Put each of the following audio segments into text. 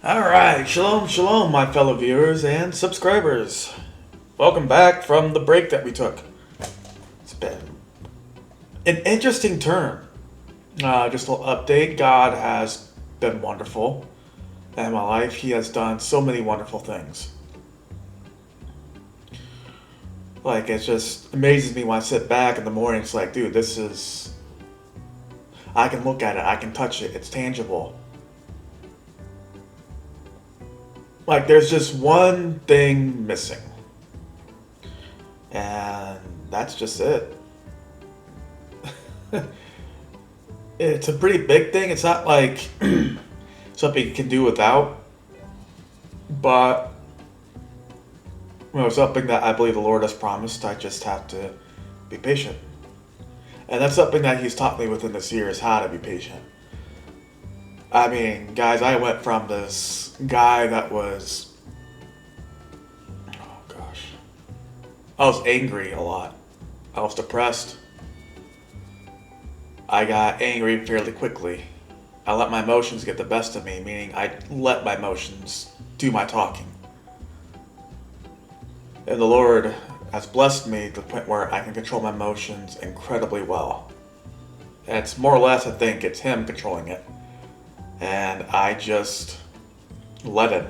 Alright, shalom, shalom, my fellow viewers and subscribers. Welcome back from the break that we took. It's been an interesting turn. Just a little update. God has been wonderful in my life. He has done so many wonderful things. Like, it just amazes me when I sit back in the morning. It's like, dude, this is... I can look at it, I can touch it, it's tangible. Like, there's just one thing missing. And that's just it. It's a pretty big thing. It's not like something you can do without. But, it's something that I believe the Lord has promised. I just have to be patient. And that's something that He's taught me within this year is how to be patient. I mean, guys, I went from this guy that was... Oh, gosh. I was angry a lot. I was depressed. I got angry fairly quickly. I let my emotions get the best of me, meaning I let my emotions do my talking. And the Lord has blessed me to the point where I can control my emotions incredibly well. And it's more or less, I think, it's Him controlling it. And I just let it.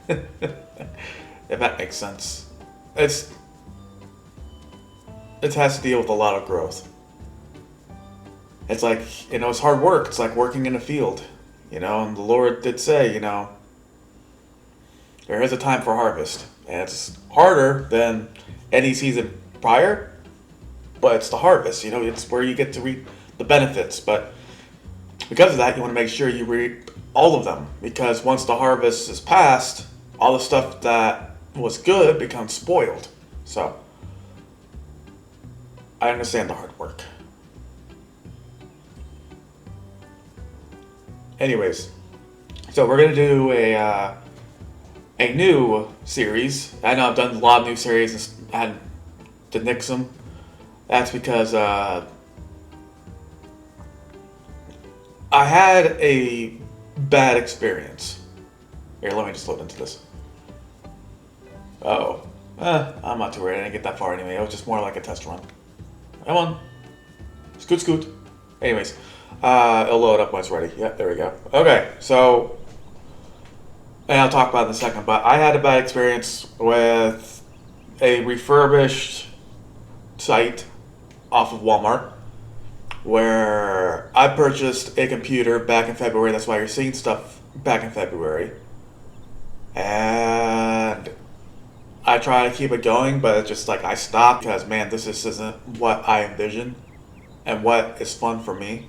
If that makes sense. It has to deal with a lot of growth. It's like, it's hard work. It's like working in a field, and the Lord did say, there is a time for harvest. And it's harder than any season prior, but it's the harvest, it's where you get to reap the benefits. But because of that, you want to make sure you reap all of them, because once the harvest is past, all the stuff that was good becomes spoiled. So, I understand the hard work. Anyways, so we're going to do a new series. I know I've done a lot of new series and had to nix them. That's because I had a bad experience. Here, let me just load into this. Oh. I'm not too worried. I didn't get that far anyway. It was just more like a test run. Come on. Scoot. Anyways. It'll load up when it's ready. Yep, there we go. Okay, so... And I'll talk about it in a second, but I had a bad experience with a refurbished site off of Walmart, where I purchased a computer back in February. That's why you're seeing stuff back in February. And I try to keep it going, but it's just like I stopped because, man, this just isn't what I envisioned and what is fun for me.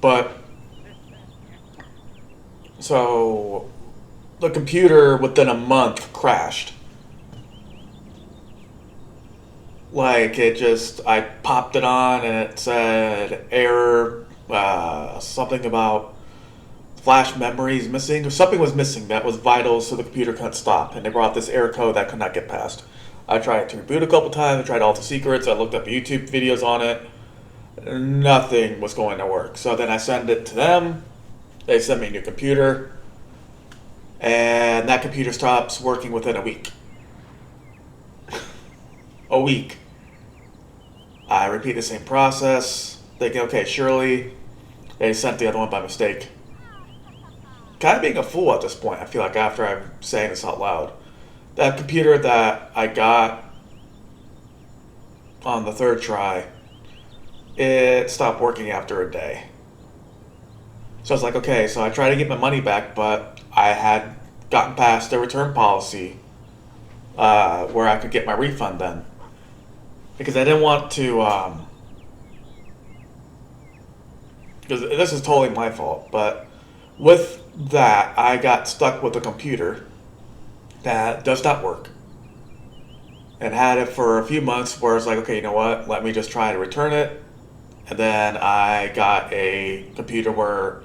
But so the computer within a month crashed. Like, I popped it on and it said error, something about flash memories missing, or something was missing that was vital so the computer couldn't stop, and they brought this error code that could not get passed. I tried to reboot a couple times, I tried all the secrets, I looked up YouTube videos on it, nothing was going to work. So then I sent it to them, they sent me a new computer, and that computer stops working within a week. A week. I repeat the same process, thinking, okay, surely they sent the other one by mistake. Kind of being a fool at this point, I feel like, after I'm saying this out loud. That computer that I got on the third try, it stopped working after a day. So I was like, okay, so I tried to get my money back, but I had gotten past the return policy where I could get my refund then. Because I didn't want to, because this is totally my fault, but with that, I got stuck with a computer that does not work. And had it for a few months where it's like, okay, you know what, let me just try to return it. And then I got a computer where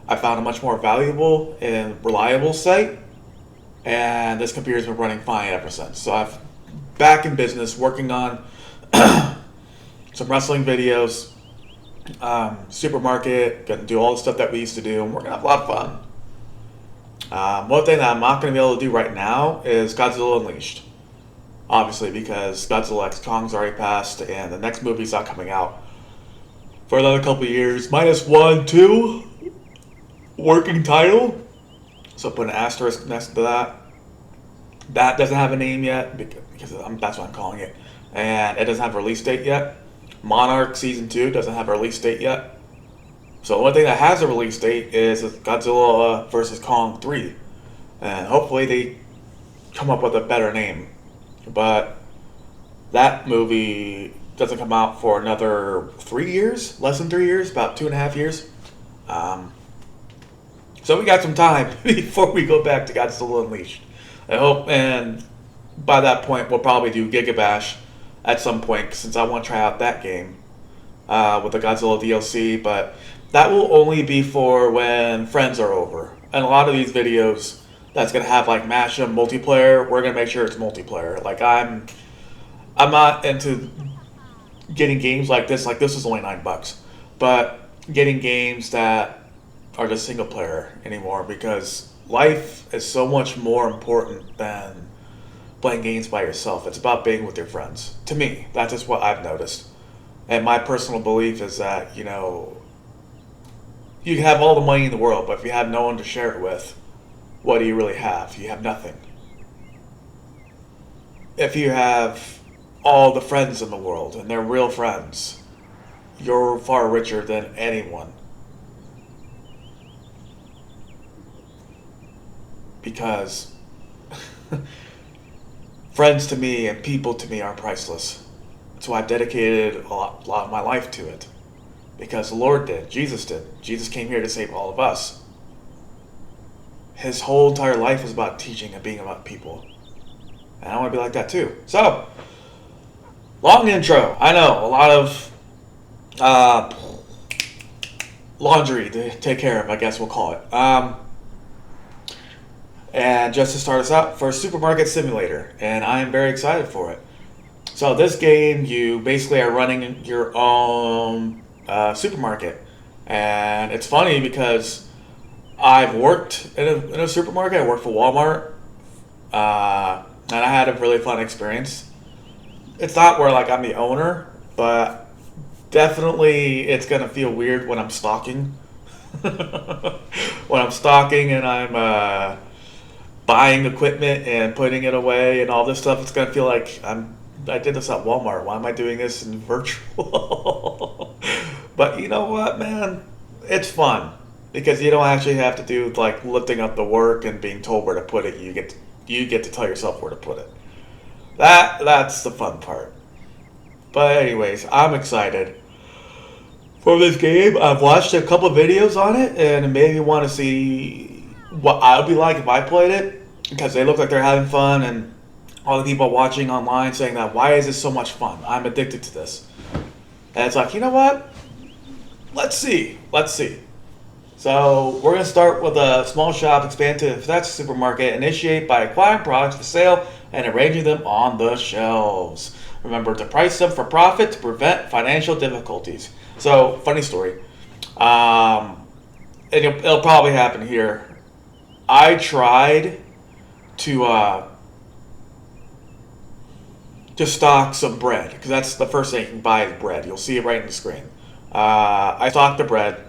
I found a much more valuable and reliable site. And this computer's been running fine ever since. So I've back in business working on some wrestling videos, supermarket, gonna do all the stuff that we used to do, and we're gonna have a lot of fun. One thing that I'm not gonna be able to do right now is Godzilla Unleashed. Obviously, because Godzilla X Kong's already passed, and the next movie's not coming out for another couple of years. -1, 2 working title. So put an asterisk next to that. That doesn't have a name yet because that's what I'm calling it, and it doesn't have a release date yet. Monarch Season 2 doesn't have a release date yet. So the only thing that has a release date is Godzilla vs. Kong 3, and hopefully they come up with a better name. But that movie doesn't come out for another 3 years, less than 3 years, about 2.5 years. So we got some time before we go back to Godzilla Unleashed. I hope, and by that point we'll probably do Giga Bash at some point, since I want to try out that game with the Godzilla DLC. But that will only be for when friends are over. And a lot of these videos that's gonna have like mashup multiplayer, we're gonna make sure it's multiplayer. Like I'm not into getting games like this. Like, this is only $9, but getting games that are just single player anymore, because life is so much more important than playing games by yourself. It's about being with your friends. To me, that's just what I've noticed. And my personal belief is that, you can have all the money in the world, but if you have no one to share it with, what do you really have? You have nothing. If you have all the friends in the world, and they're real friends, you're far richer than anyone. Because friends to me and people to me are priceless. So I've dedicated a lot of my life to it. Because the Lord did. Jesus did. Jesus came here to save all of us. His whole entire life was about teaching and being about people. And I want to be like that too. So, long intro. I know, a lot of laundry to take care of, I guess we'll call it. And just to start us out, for Supermarket Simulator, and I am very excited for it. So this game, you basically are running your own supermarket, and it's funny because I've worked in a supermarket. I worked for Walmart, and I had a really fun experience. It's not where like I'm the owner, but definitely it's gonna feel weird when I'm stocking. When I'm stocking and I'm buying equipment and putting it away and all this stuff, it's gonna feel like I did this at Walmart. Why am I doing this in virtual? But you know what, man? It's fun because you don't actually have to do like lifting up the work and being told where to put it. You get to tell yourself where to put it. That's the fun part. But anyways, I'm excited for this game. I've watched a couple of videos on it, and it made me want to see what I would be like if I played it, because they look like they're having fun, and all the people watching online saying that, why is this so much fun? I'm addicted to this. And it's like, you know what? Let's see. So we're going to start with a small shop, expand to that's a supermarket, initiate by acquiring products for sale and arranging them on the shelves. Remember to price them for profit to prevent financial difficulties. So, funny story. And it'll probably happen here. I tried to stock some bread, because that's the first thing you can buy is bread. You'll see it right in the screen. I stocked the bread,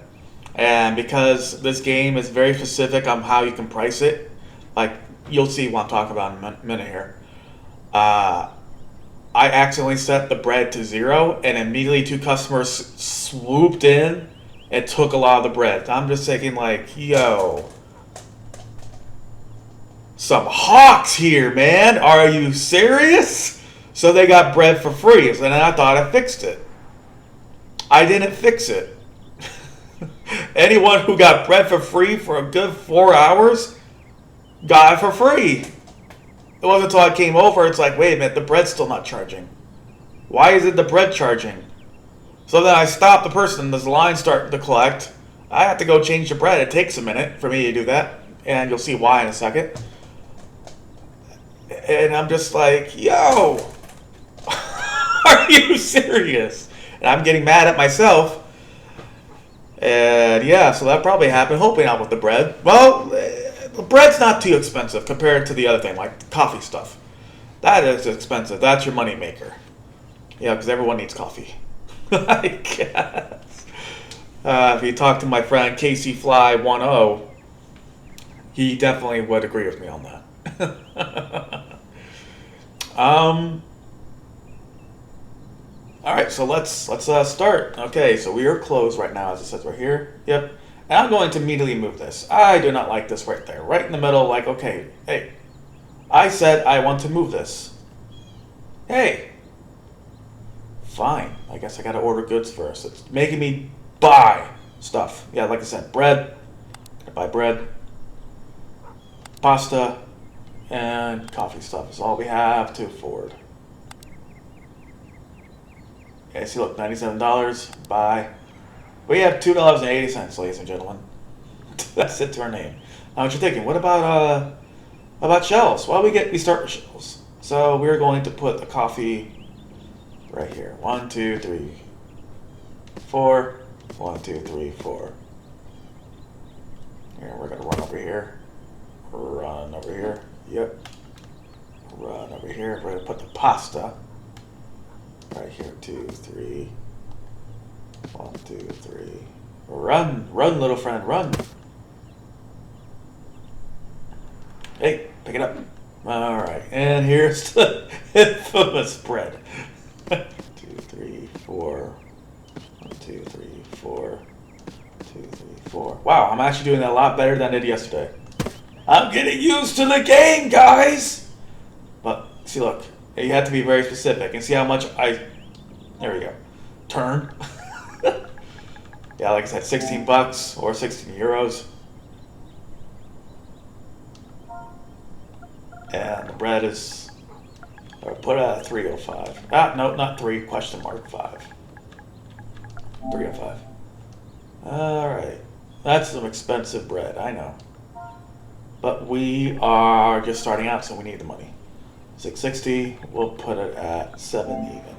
and because this game is very specific on how you can price it, like you'll see what I'm talking about in a minute here. I accidentally set the bread to 0, and immediately 2 customers swooped in and took a lot of the bread. I'm just thinking like, yo, some hawks here, man. Are you serious? So they got bread for free, and I thought I fixed it. I didn't fix it. Anyone who got bread for free for a good 4 hours got it for free. It wasn't until I came over, it's like, wait a minute, the bread's still not charging. Why isn't the bread charging? So then I stopped the person, this line starting to collect. I have to go change the bread. It takes a minute for me to do that, and you'll see why in a second. And I'm just like, yo, are you serious? And I'm getting mad at myself And yeah, so that probably happened. Helping out with the bread. Well, the bread's not too expensive compared to the other thing, like the coffee stuff. That is expensive. That's your money maker. Yeah, because everyone needs coffee. I guess. If you talk to my friend Casey Fly 10, he definitely would agree with me on that. um. All right, so let's start. Okay, so we are closed right now, as it says right here. Yep. And I'm going to immediately move this. I do not like this right there, right in the middle. Like, okay, hey, I said I want to move this. Hey, fine. I guess I got to order goods first. It's making me buy stuff. Yeah, like I said, bread. Gotta buy bread, pasta, and coffee stuff is all we have to afford. Okay, see, look, $97. Buy. We have $2.80, ladies and gentlemen. That's it to our name. Now, what you're thinking? What about shelves? Well, we start with shelves. So we're going to put the coffee right here. 1, 2, 3, 4. 1, 2, 3, 4. Here, we're gonna run over here. Run over here. Yep. Run over here. We're gonna put the pasta right here. 2, 3. 1, 2, 3. Run, run, little friend, run. Hey, pick it up. All right, and here's the infamous bread. 2, 3, 4. 1, 2, 3, 4. 2, 3, 4. Wow, I'm actually doing that a lot better than I did yesterday. I'm getting used to the game, guys. But see, look, you have to be very specific and see how much There we go. Turn. Yeah, like I said, $16 or 16 euros. And the bread is, or put it at 305. Ah, no, not 3, question mark 5. 305. Alright. That's some expensive bread, I know. But we are just starting out, so we need the money. 660, we'll put it at 7 even.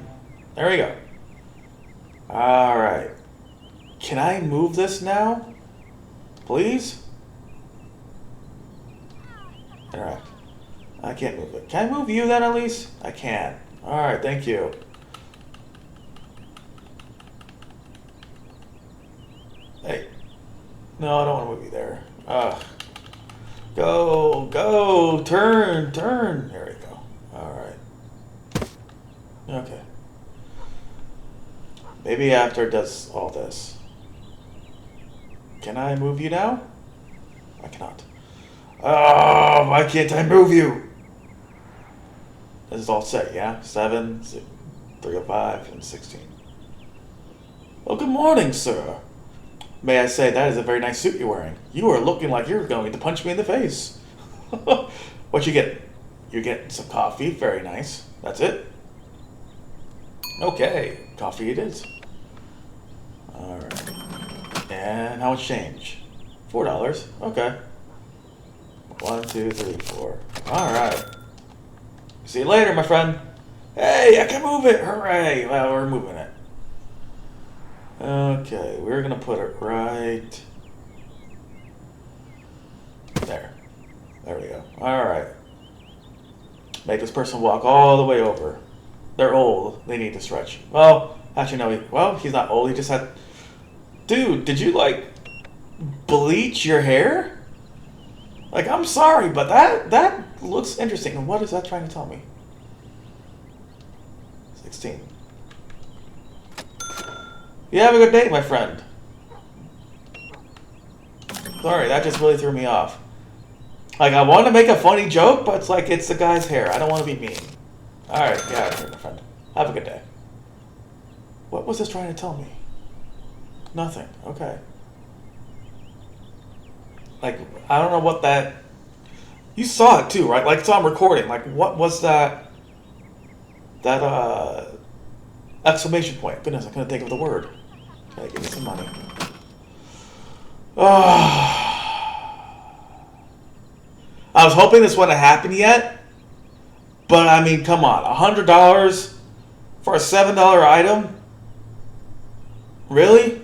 There we go. Alright. Can I move this now? Please? Interact. I can't move it. Can I move you then at least? I can. Alright, thank you. Hey. No, I don't want to move you there. Ugh. Go, turn. There we go. Alright. Okay. Maybe after it does all this. Can I move you now? I cannot. Oh, why can't I move you? This is all set, yeah? 7, 305, and 16. Well, good morning, sir. May I say, that is a very nice suit you're wearing. You are looking like you're going to punch me in the face. What you get? You get some coffee. Very nice. That's it? Okay. Coffee it is. Alright. And how much change? $4. Okay. 1, 2, 3, 4. Alright. See you later, my friend. Hey, I can move it. Hooray. Well, we're moving it. Okay, we're going to put it right there. There we go. Alright. Make this person walk all the way over. They're old. They need to stretch. Well, actually, no. Well, he's not old. He just had... Dude, did you, like, bleach your hair? Like, I'm sorry, but that looks interesting. And what is that trying to tell me? 16. You have a good day, my friend. Sorry, that just really threw me off. Like, I want to make a funny joke, but it's like, it's the guy's hair. I don't want to be mean. Alright, get out of here, my friend. Have a good day. What was this trying to tell me? Nothing. Okay. Like, I don't know what that... You saw it too, right? Like, it's on recording. Like, what was that... That, exclamation point. Goodness, I couldn't think of the word. Okay, give me some money. I was hoping this wouldn't happen yet. But, I mean, come on. $100 for a $7 item? Really?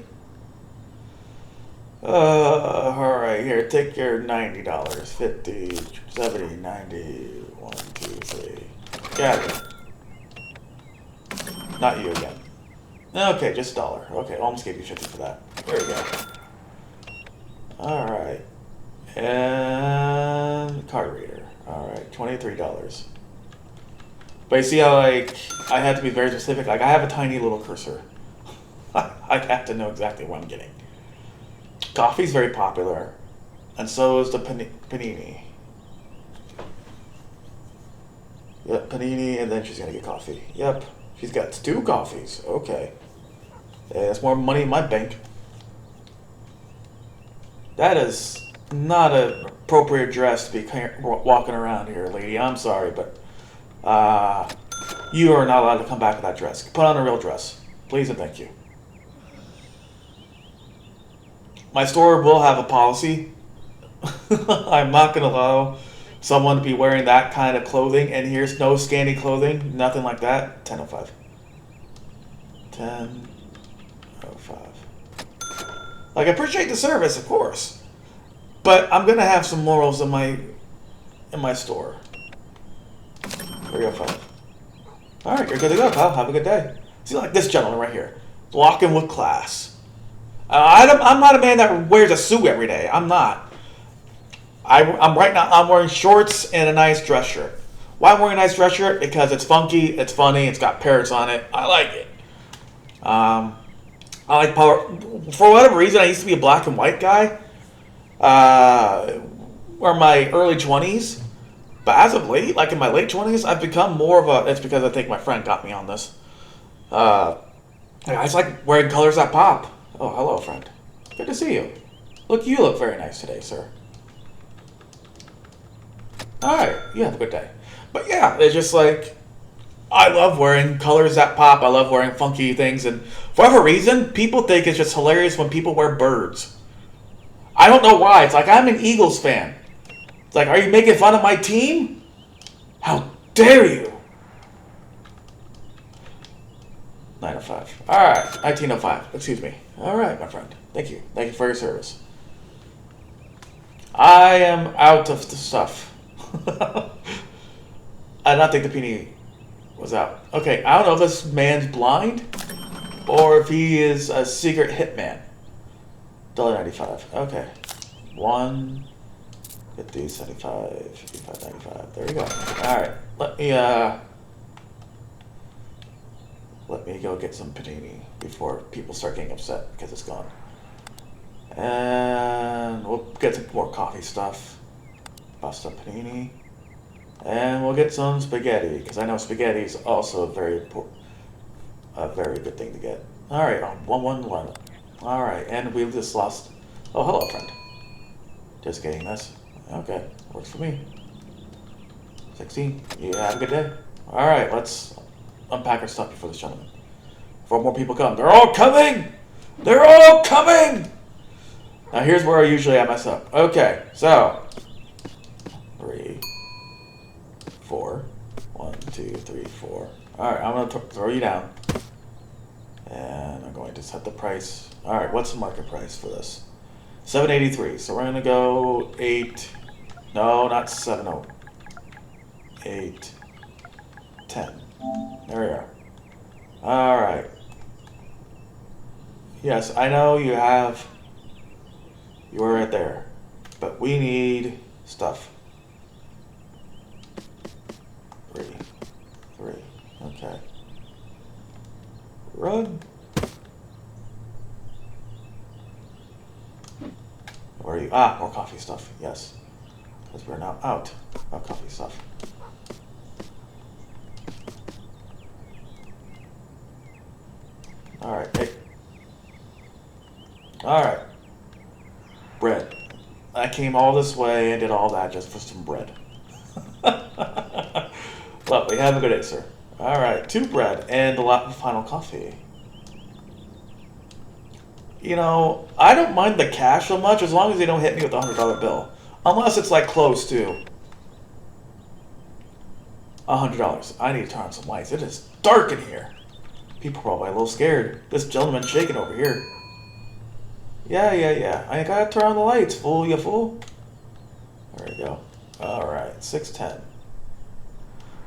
Alright, here, take your $90. 50, 70, 90, 1, 2, 3. Got it. Not you again. Okay, just $1. Okay, almost gave you 50 for that. There we go. Alright. And card reader. Alright, $23. But you see how, like, I had to be very specific? Like, I have a tiny little cursor. I have to know exactly what I'm getting. Coffee's very popular. And so is the panini. Yep, panini, and then she's gonna get coffee. Yep, she's got 2 coffees. Okay. Yeah, that's more money in my bank. That is not an appropriate dress to be walking around here, lady. I'm sorry, but you are not allowed to come back with that dress. Put on a real dress. Please and thank you. My store will have a policy. I'm not going to allow someone to be wearing that kind of clothing. And here's no scanty clothing. Nothing like that. 10:05. 10:05. Like, I appreciate the service, of course. But I'm going to have some morals in my store. 3:05. Alright, you're good to go, pal. Have a good day. See, like this gentleman right here. Walking with class. I'm not a man that wears a suit every day. I'm not. I'm right now. I'm wearing shorts and a nice dress shirt. Why I'm wearing a nice dress shirt? Because it's funky, it's funny, it's got parrots on it. I like it. I like power. For whatever reason, I used to be a black and white guy. Or my early 20s. But as of late, like in my late 20s, I've become more of a. It's because I think my friend got me on this. I just like wearing colors that pop. Oh, hello, friend. Good to see you. You look very nice today, sir. Alright, you have a good day. But yeah, it's just like, I love wearing colors that pop. I love wearing funky things. And for whatever reason, people think it's just hilarious when people wear birds. I don't know why. It's like, I'm an Eagles fan. It's like, are you making fun of my team? How dare you? 9:05. Alright, 19:05. Excuse me. Alright, my friend. Thank you. Thank you for your service. I am out of the stuff. I did not think the penny was out. Okay, I don't know if this man's blind or if he is a secret hitman. $1.95. Okay. 1, 50, 75, 55, 95. There we go. Alright. Let me go get some panini before people start getting upset because it's gone. And we'll get some more coffee stuff. Pasta panini. And we'll get some spaghetti, because I know spaghetti is also a very good thing to get. Alright, 111. Alright, and we've just lost. Oh, hello, friend. Just getting this. Okay, works for me. 16. You have a good day. Alright, let's unpack our stuff before this gentleman. Before more people come. They're all coming! They're all coming! Now here's where usually I mess up. Okay, so 3, 4. 1, 2, 3, 4. Alright, I'm going to throw you down. And I'm going to set the price. Alright, what's the market price for this? $7.83. So we're going to go 8. No, not 7.0. 8. 10. There we are. Alright. Yes, I know you are right there. But we need stuff. 3. Okay. Run. Where are you? Ah, more coffee stuff. Yes. Because we're now out of coffee stuff. Alright, hey. Alright. Bread. I came all this way and did all that just for some bread. Lovely. Have a good day, sir. Alright, 2 bread and a lot of final coffee. You know, I don't mind the cash so much as long as they don't hit me with a $100 bill. Unless it's like close to $100. I need to turn on some lights. It is dark in here. People are probably a little scared. This gentleman's shaking over here. Yeah. I gotta turn on the lights, fool, you fool. There we go. Alright, 610.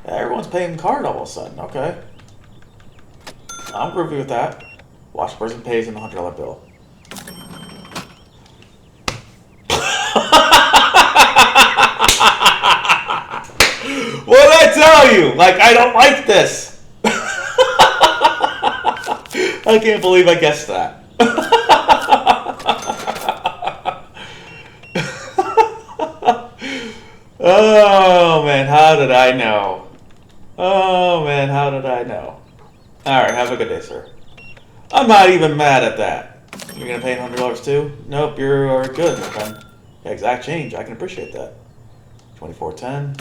Everyone's paying card all of a sudden, okay. I'm groovy with that. Watch the person pays in the $100 bill. What did I tell you? Like, I don't like this. I can't believe I guessed that. Oh, man, how did I know? Oh, man, how did I know? Alright, have a good day, sir. I'm not even mad at that. You're gonna pay $100 too? Nope, you're good, my friend. Yeah, exact change, I can appreciate that. $24.10.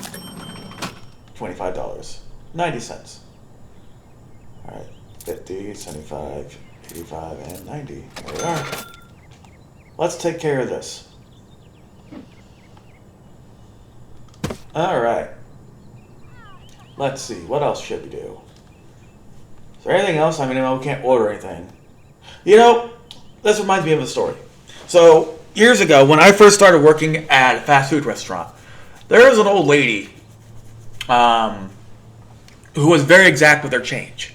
$25. 90 cents. Alright, 50, 75, 85, and 90. There we are. Let's take care of this. Alright. Let's see, what else should we do? Is there anything else? I mean, we can't order anything. You know, this reminds me of a story. So, years ago, when I first started working at a fast food restaurant, there was an old lady who was very exact with her change.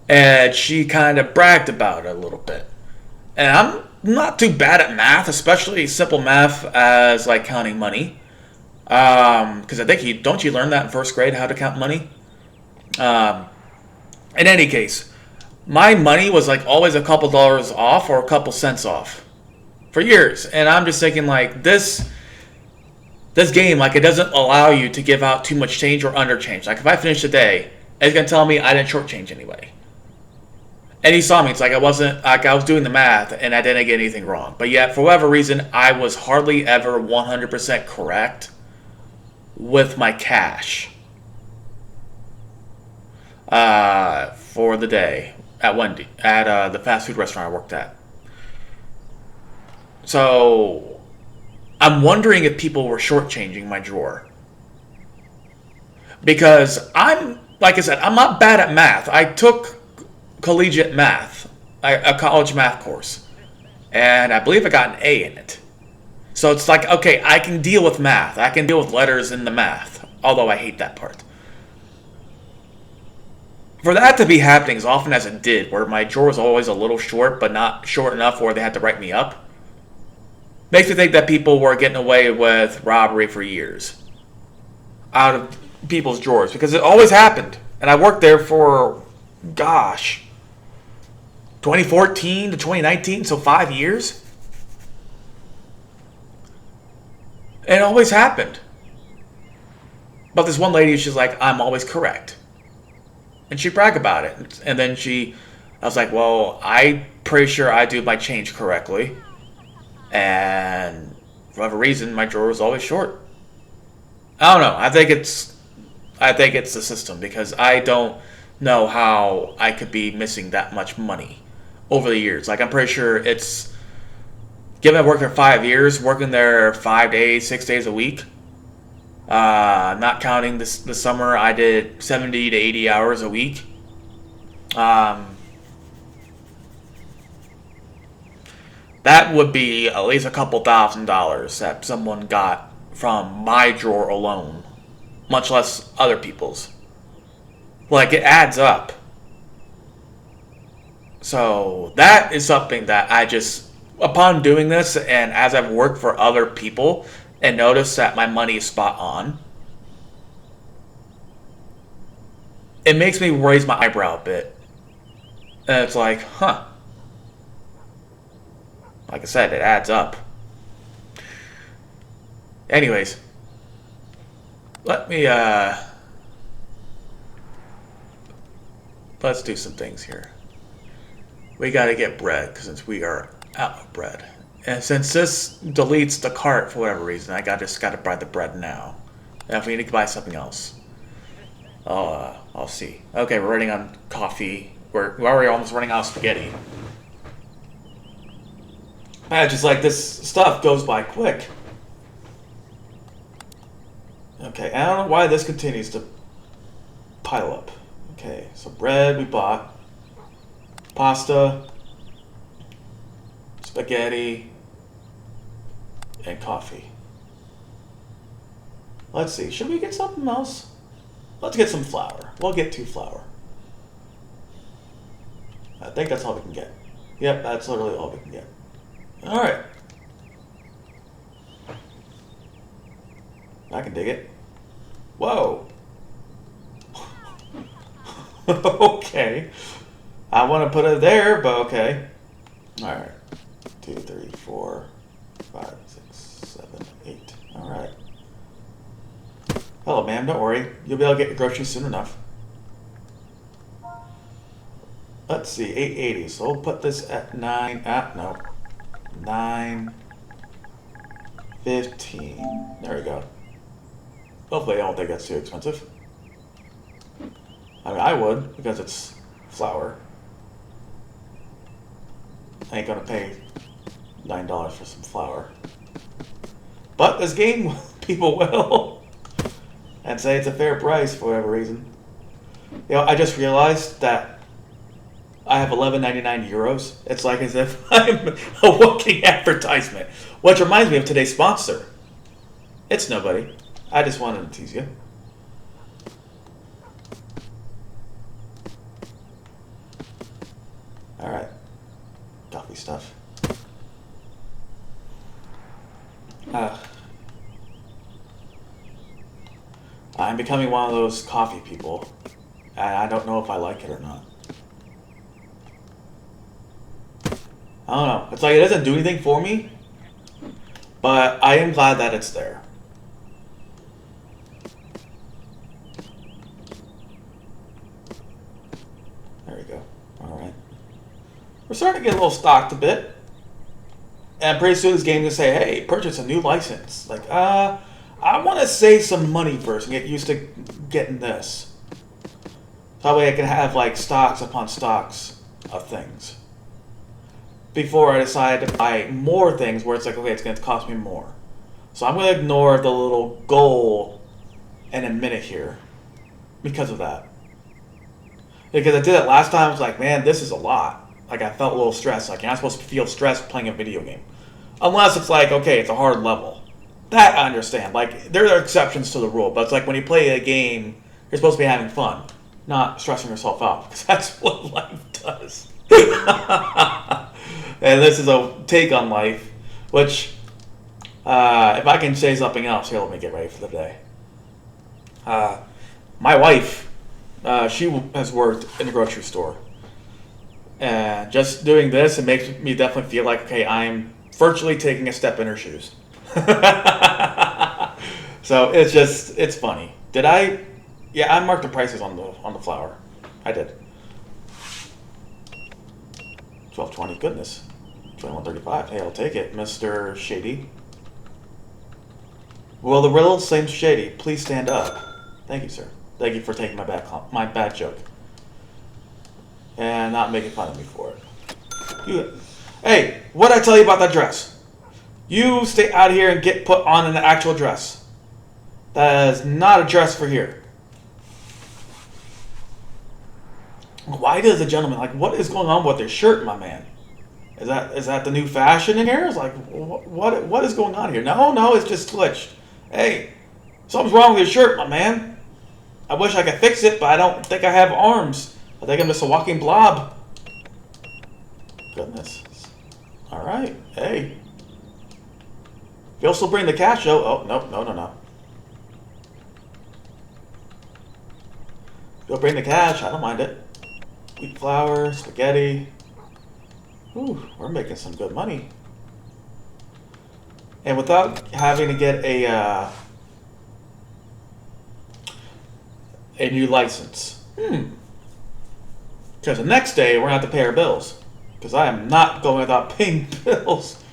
And she kind of bragged about it a little bit. And I'm not too bad at math, especially simple math as like counting money. Because I think don't you learn that in first grade, how to count money? In any case, my money was like always a couple dollars off or a couple cents off for years. And I'm just thinking like this game, like it doesn't allow you to give out too much change or underchange. Like if I finish the day, it's going to tell me I didn't shortchange anyway. And he saw me. It's like I was doing the math and I didn't get anything wrong. But yet, for whatever reason, I was hardly ever 100% correct with my cash for the day at Wendy, at the fast food restaurant I worked at. So I'm wondering if people were shortchanging my drawer. Because like I said, I'm not bad at math. I took collegiate math, a college math course, and I believe I got an A in it. So it's like, okay, I can deal with math. I can deal with letters in the math, although I hate that part. For that to be happening as often as it did, where my drawer was always a little short, but not short enough where they had to write me up, makes me think that people were getting away with robbery for years out of people's drawers, because it always happened. And I worked there for, gosh, 2014 to 2019, so 5 years. And it always happened. But this one lady, she's like, I'm always correct. And she bragged about it. And then I was like, well, I'm pretty sure I do my change correctly. And for whatever reason, my drawer was always short. I don't know. I think it's the system, because I don't know how I could be missing that much money over the years. Like, I'm pretty sure it's, given I've worked there 5 years, working there 5 days, 6 days a week, not counting the summer, I did 70 to 80 hours a week. That would be at least a couple $1,000s that someone got from my drawer alone, much less other people's. Like, it adds up. So that is something that I just, upon doing this, and as I've worked for other people and noticed that my money is spot on, it makes me raise my eyebrow a bit. And it's like, huh. Like I said, it adds up. Anyways, let me, let's do some things here. We gotta get bread, since we are out of bread. And since this deletes the cart for whatever reason, I just gotta buy the bread now. And if we need to buy something else, I'll see. Okay, we're running on coffee. We're already almost running out of spaghetti. Just like this stuff goes by quick. Okay, I don't know why this continues to pile up. Okay, so bread we bought. Pasta. spaghetti, and coffee. Let's see. Should we get something else? Let's get some flour. We'll get 2 flour. I think that's all we can get. Yep, that's literally all we can get. Alright. I can dig it. Whoa. Okay. I want to put it there, but okay. Alright. 2, 3, 4, 5, 6, 7, 8. Alright. Hello, ma'am. Don't worry. You'll be able to get your groceries soon enough. Let's see. 880. So we'll put this at 9. No. 9.15. There we go. Hopefully I don't think that's too expensive. I mean, I would, because it's flour. I ain't gonna pay $9 for some flour. But this game, people will. And say it's a fair price for whatever reason. You know, I just realized that I have 11.99 euros. It's like as if I'm a walking advertisement. Which reminds me of today's sponsor. It's nobody. I just wanted to tease you. Alright. Coffee stuff. I'm becoming one of those coffee people. And I don't know if I like it or not. I don't know. It's like it doesn't do anything for me. But I am glad that it's there. There we go. Alright. We're starting to get a little stocked a bit. And pretty soon this game is going to say, hey, purchase a new license. Like, I want to save some money first and get used to getting this. So that way I can have, like, stocks upon stocks of things. Before I decide to buy more things where it's like, okay, it's going to cost me more. So I'm going to ignore the little goal in a minute here. Because of that. Because I did it last time, I was like, man, this is a lot. Like, I felt a little stressed. Like, you're not supposed to feel stressed playing a video game. Unless it's like, okay, it's a hard level. That I understand. Like, there are exceptions to the rule. But it's like when you play a game, you're supposed to be having fun. Not stressing yourself out. Because that's what life does. And this is a take on life. Which, if I can say something else, here, let me get ready for the day. My wife, she has worked in the grocery store. And just doing this, it makes me definitely feel like, okay, I'm virtually taking a step in her shoes. So it's just, it's funny. Did I? Yeah, I marked the prices on the flour. I did. $12.20. Goodness. $21.35. Hey, I'll take it, Mr. Shady. Will the riddle seems shady? Please stand up. Thank you, sir. Thank you for taking my bad joke. And not making fun of me for it. Hey, what'd I tell you about that dress? You stay out of here and get put on an actual dress. That is not a dress for here. Why does the gentleman, like, what is going on with his shirt, my man? Is that the new fashion in here? It's like, what is going on here? No, it's just glitched. Hey, something's wrong with your shirt, my man. I wish I could fix it, but I don't think I have arms. I think I'm just a walking blob. Goodness. Alright, hey. You'll still bring the cash, though. Oh, no. You'll bring the cash, I don't mind it. Wheat flour, spaghetti. Ooh, we're making some good money. And without having to get a new license. Because the next day, we're going to have to pay our bills. Because I am not going without paying bills.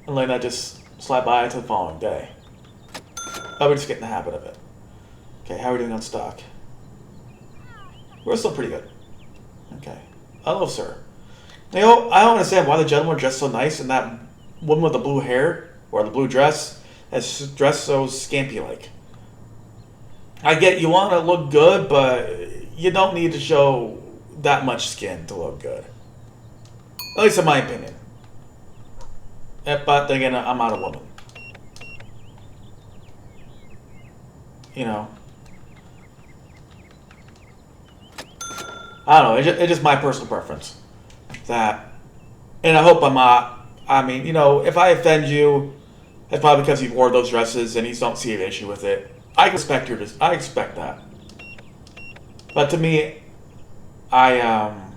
And letting that just slide by until the following day. But we're just getting the habit of it. Okay, how are we doing on stock? We're still pretty good. Okay. Hello, sir. You know, I don't understand why the gentleman dressed so nice and that woman with the blue hair, or the blue dress, is dressed so skimpy-like. I get you want to look good, but you don't need to show that much skin to look good. At least in my opinion. But then again, I'm not a woman. You know. I don't know. It's just my personal preference. That, and I hope I'm not. I mean, you know, if I offend you, it's probably because you wore those dresses and you don't see an issue with it. I expect I expect that. But to me, I'm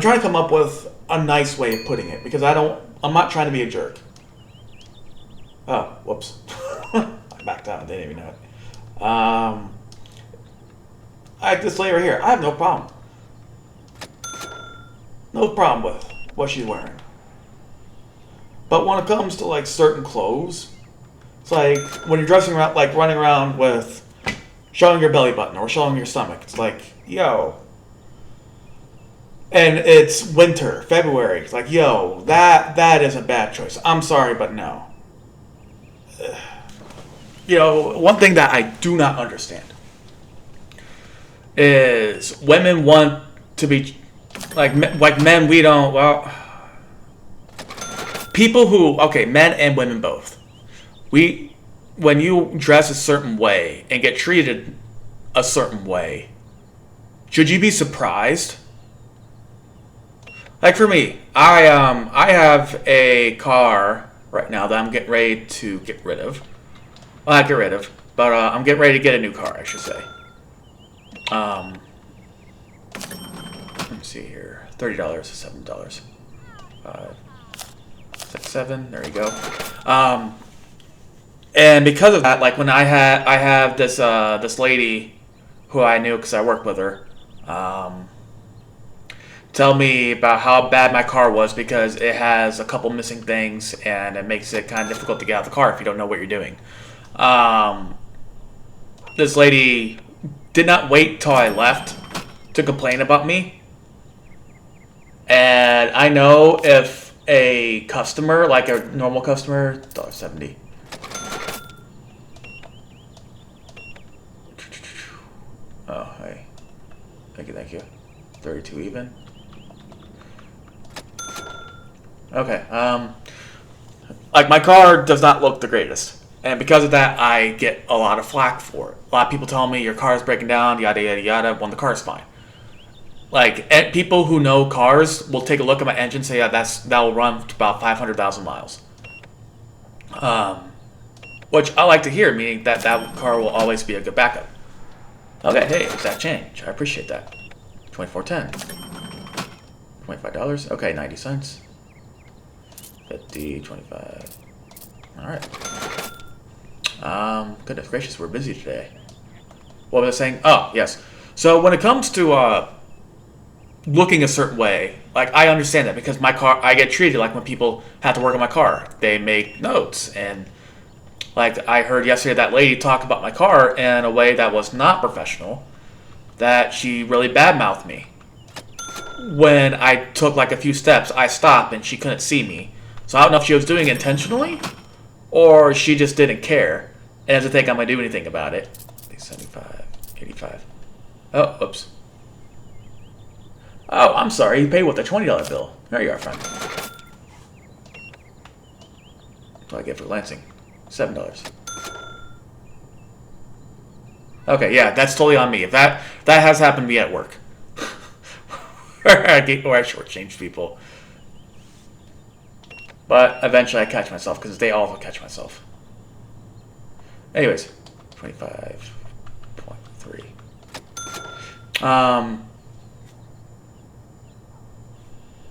trying to come up with a nice way of putting it because I'm not trying to be a jerk. Oh, whoops. I backed out. I didn't even know it. This lady right here, I have no problem. No problem with what she's wearing. But when it comes to like certain clothes, it's like when you're dressing around, like running around with showing your belly button or showing your stomach. It's like, yo. And it's winter, February. It's like, yo, that is a bad choice. I'm sorry, but no. You know, one thing that I do not understand is women want to be like men. We don't. Well, people who men and women both. When you dress a certain way and get treated a certain way, should you be surprised? Like for me, I have a car right now that I'm getting ready to get rid of. Well, not get rid of, but I'm getting ready to get a new car, I should say. Let me see here. $30 to $7. 7. There you go. And because of that, like when I have this lady who I knew because I worked with her, tell me about how bad my car was because it has a couple missing things and it makes it kind of difficult to get out of the car if you don't know what you're doing. This lady did not wait till I left to complain about me. And I know if a customer, like a normal customer, $1.70. Oh, hey. Thank you. 32 even. Okay, like my car does not look the greatest. And because of that, I get a lot of flack for it. A lot of people tell me your car is breaking down, yada, yada, yada, when the car is fine. Like, people who know cars will take a look at my engine and say, yeah, that will run to about 500,000 miles. Which I like to hear, meaning that car will always be a good backup. Okay, hey, exact change. I appreciate that. $24.10. $25. Okay, 90 cents. 50, 25. Alright. Goodness gracious, we're busy today. What was I saying? Oh, yes. So when it comes to looking a certain way, like I understand that because my car, I get treated like when people have to work on my car. They make notes and like I heard yesterday that lady talk about my car in a way that was not professional, that she really badmouthed me. When I took like a few steps, I stopped and she couldn't see me. So I don't know if she was doing it intentionally or she just didn't care and doesn't think I'm going to do anything about it. 75, 85. Oh, oops. Oh, I'm sorry. You paid with a $20 bill. There you are, friend. What do I get for Lansing? $7. Okay, yeah, that's totally on me. If that has happened to me at work. Or I shortchange people. But eventually I catch myself, because they all catch myself. Anyways, 25.3.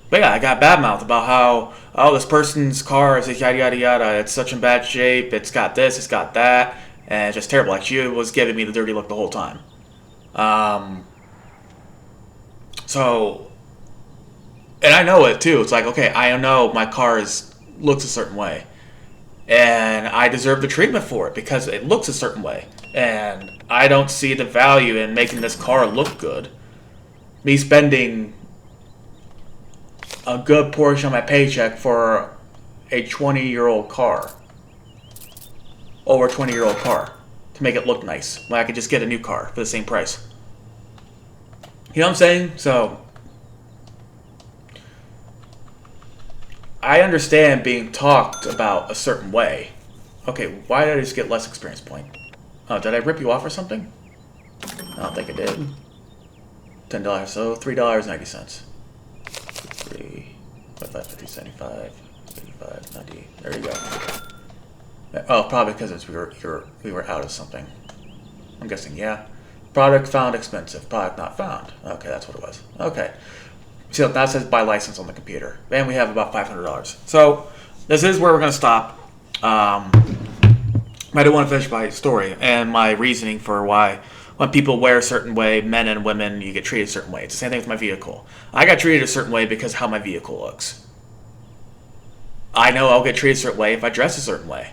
But yeah, I got badmouth about how, oh, this person's car is yada yada yada, it's such in bad shape, it's got this, it's got that, and it's just terrible. Like, she was giving me the dirty look the whole time. So, and I know it too. It's like, okay, I know my car looks a certain way, and I deserve the treatment for it because it looks a certain way, and I don't see the value in making this car look good. Me spending a good portion of my paycheck for a 20-year-old car, over 20-year-old car, to make it look nice, when I could just get a new car for the same price. You know what I'm saying? So, I understand being talked about a certain way. Okay, why did I just get less experience point? Oh, did I rip you off or something? I don't think I did. $10, so $3.90. 3, 5, 50, 75, 85, 90. There you go. Oh, probably because we were out of something. I'm guessing, yeah. Product found expensive. Product not found. Okay, that's what it was. Okay. So that says buy license on the computer. And we have about $500. So this is where we're going to stop. I do want to finish my story and my reasoning for why when people wear a certain way, men and women, you get treated a certain way. It's the same thing with my vehicle. I got treated a certain way because of how my vehicle looks. I know I'll get treated a certain way if I dress a certain way.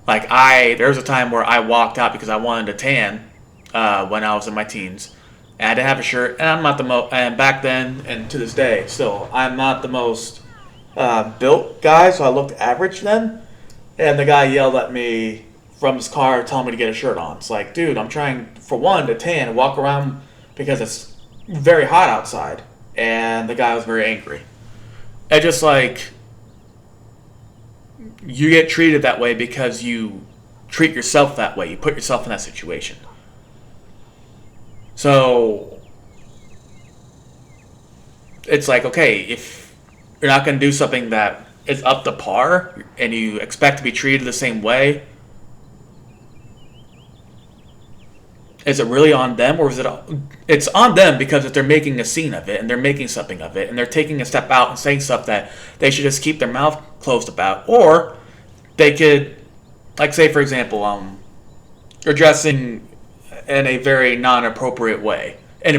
Like there was a time where I walked out because I wanted a tan when I was in my teens. And I didn't have a shirt, and I'm not the most, and back then, and to this day, still, I'm not the most built guy, so I looked average then. And the guy yelled at me from his car telling me to get a shirt on. It's like, dude, I'm trying, for one, to tan and walk around because it's very hot outside. And the guy was very angry. And just like, you get treated that way because you treat yourself that way. You put yourself in that situation. So, it's like, okay, if you're not going to do something that is up to par and you expect to be treated the same way, is it really on them, or is it? It's on them because if they're making a scene of it and they're making something of it and they're taking a step out and saying stuff that they should just keep their mouth closed about, or they could, like, say for example, you're dressing in a very inappropriate way, and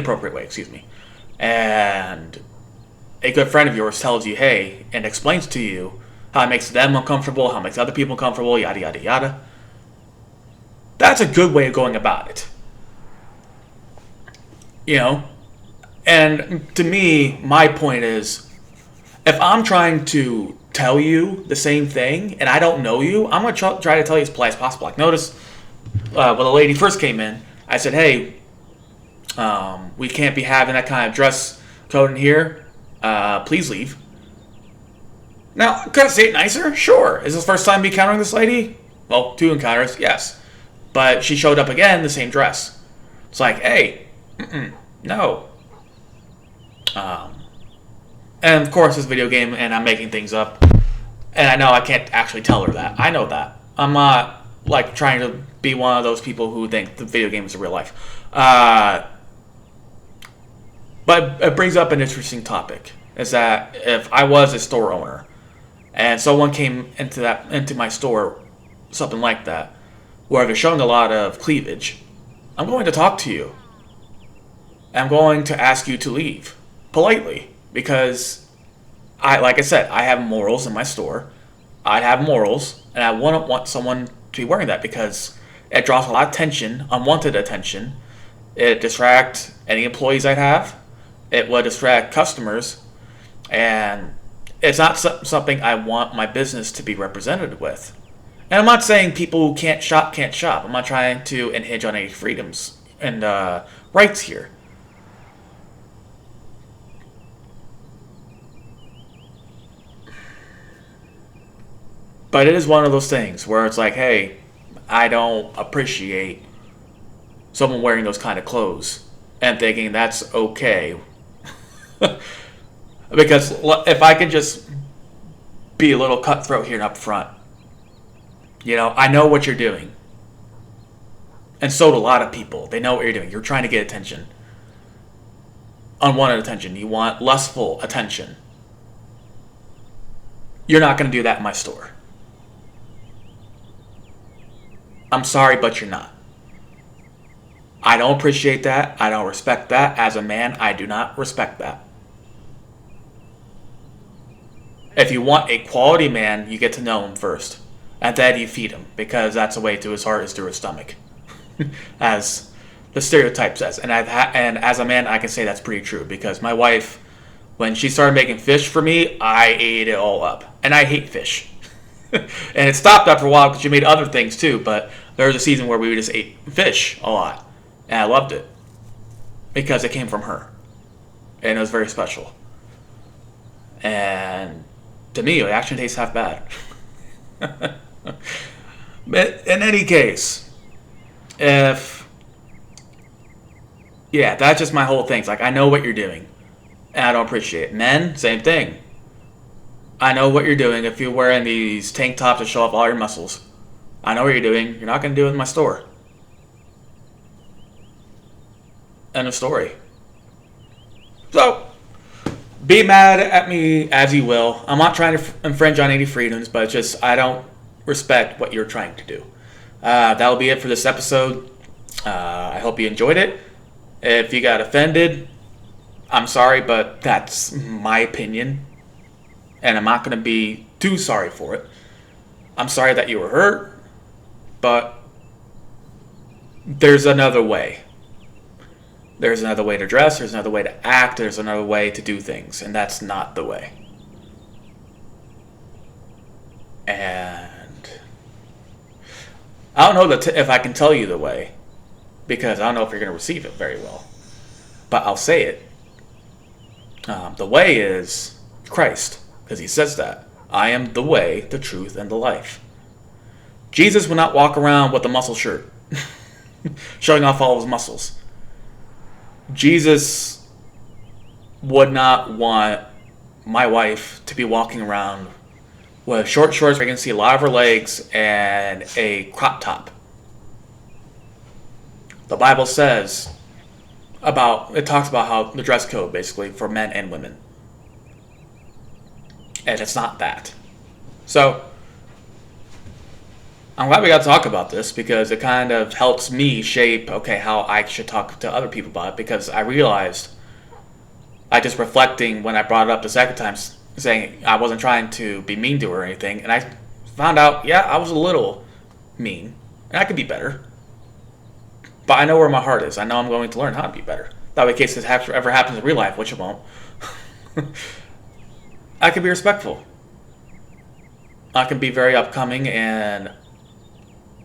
a good friend of yours tells you, hey, and explains to you how it makes them uncomfortable, how it makes other people uncomfortable, yada, yada, yada. That's a good way of going about it. You know? And to me, my point is, if I'm trying to tell you the same thing, and I don't know you, I'm going to try to tell you as polite as possible. Like, notice, when the lady first came in, I said, hey, we can't be having that kind of dress code in here. Please leave. Now, could I say it nicer? Sure. Is this the first time me encountering this lady? Well, 2 encounters, yes. But she showed up again in the same dress. It's like, hey, no. And of course, it's a video game, and I'm making things up. And I know I can't actually tell her that. I know that. I'm not, like, trying to be one of those people who think the video game is real life. But it brings up an interesting topic. Is that if I was a store owner and someone came into my store, something like that, where they're showing a lot of cleavage, I'm going to talk to you. I'm going to ask you to leave politely, because like I said, I have morals in my store. I have morals, and I wouldn't want someone to be wearing that because it draws a lot of attention, unwanted attention. It distracts any employees I'd have. It would distract customers, and it's not something I want my business to be represented with. And I'm not saying people who can't shop can't shop. I'm not trying to impinge on any freedoms and rights here. But it is one of those things where it's like, hey, I don't appreciate someone wearing those kind of clothes and thinking that's okay. Because if I can just be a little cutthroat here and up front, you know, I know what you're doing. And so do a lot of people. They know what you're doing. You're trying to get attention. Unwanted attention. You want lustful attention. You're not going to do that in my store. I'm sorry, but you're not. I don't appreciate that. I don't respect that. As a man, I do not respect that. If you want a quality man, you get to know him first. And then you feed him, because that's the way to his heart is through his stomach. As the stereotype says. And as a man, I can say that's pretty true, because my wife, when she started making fish for me, I ate it all up. And I hate fish. And it stopped after a while because she made other things too, but there was a season where we just ate fish a lot. And I loved it. Because it came from her. And it was very special. And to me, the action tastes half bad. But in any case, that's just my whole thing. It's like, I know what you're doing, and I don't appreciate it. Men, same thing. I know what you're doing if you're wearing these tank tops to show off all your muscles. I know what you're doing. You're not going to do it in my store. End of story. So, be mad at me as you will. I'm not trying to infringe on any freedoms, but it's just I don't respect what you're trying to do. That'll be it for this episode. I hope you enjoyed it. If you got offended, I'm sorry, but that's my opinion. And I'm not going to be too sorry for it. I'm sorry that you were hurt, but there's another way. There's another way to dress, there's another way to act, there's another way to do things, and that's not the way. And I don't know if I can tell you the way, because I don't know if you're going to receive it very well. But I'll say it. The way is Christ, because he says that. I am the way, the truth, and the life. Jesus would not walk around with a muscle shirt, showing off all of his muscles. Jesus would not want my wife to be walking around with short shorts where you can see a lot of her legs and a crop top. The Bible says it talks about how the dress code basically for men and women. And it's not that. So, I'm glad we got to talk about this because it kind of helps me shape, how I should talk to other people about it, because I realized, just reflecting when I brought it up the second time, saying I wasn't trying to be mean to her or anything, and I found out, I was a little mean, and I could be better. But I know where my heart is. I know I'm going to learn how to be better. That way, in case this ever happens in real life, which it won't, I can be respectful. I can be very upcoming, and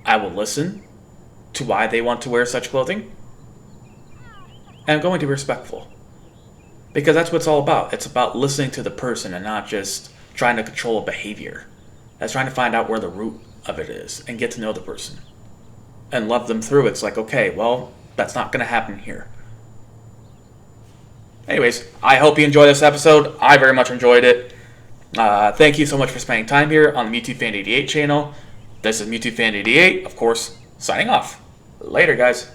I will listen to why they want to wear such clothing. And I'm going to be respectful. Because that's what it's all about. It's about listening to the person and not just trying to control a behavior. That's trying to find out where the root of it is and get to know the person. And love them through. It's like, that's not going to happen here. Anyways, I hope you enjoyed this episode. I very much enjoyed it. Thank you so much for spending time here on the MewTwoFan88 channel. This is MewTwoFan88, of course, signing off. Later, guys.